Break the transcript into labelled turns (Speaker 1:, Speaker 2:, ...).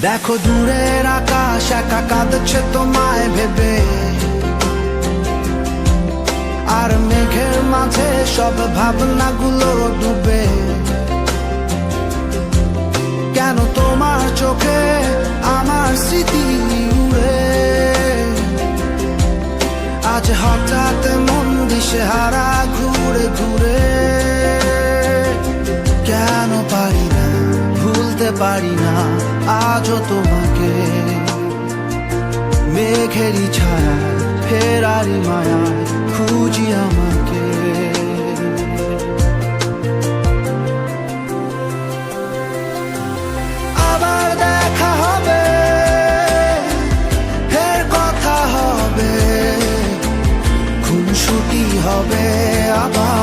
Speaker 1: দেখো দূরের আকাশ একা কাঁদছে তোমায় ভেবে, আর মেঘের মাঝে সব ভাবনাগুলো ডুবে। কেন তোমার চোখে আমার স্মৃতি উড়ে, আজ হঠাৎ মন দিশেহারা ঘুরে ঘুরে। কেন পারি না ভুলতে পারি না আজও তোমাকে, মেঘেরই ছায়া ফেরারি মায়া খুঁজি আমাকে। আবার দেখা হবে, ফের কথা হবে, খুনসুটি হবে আবার।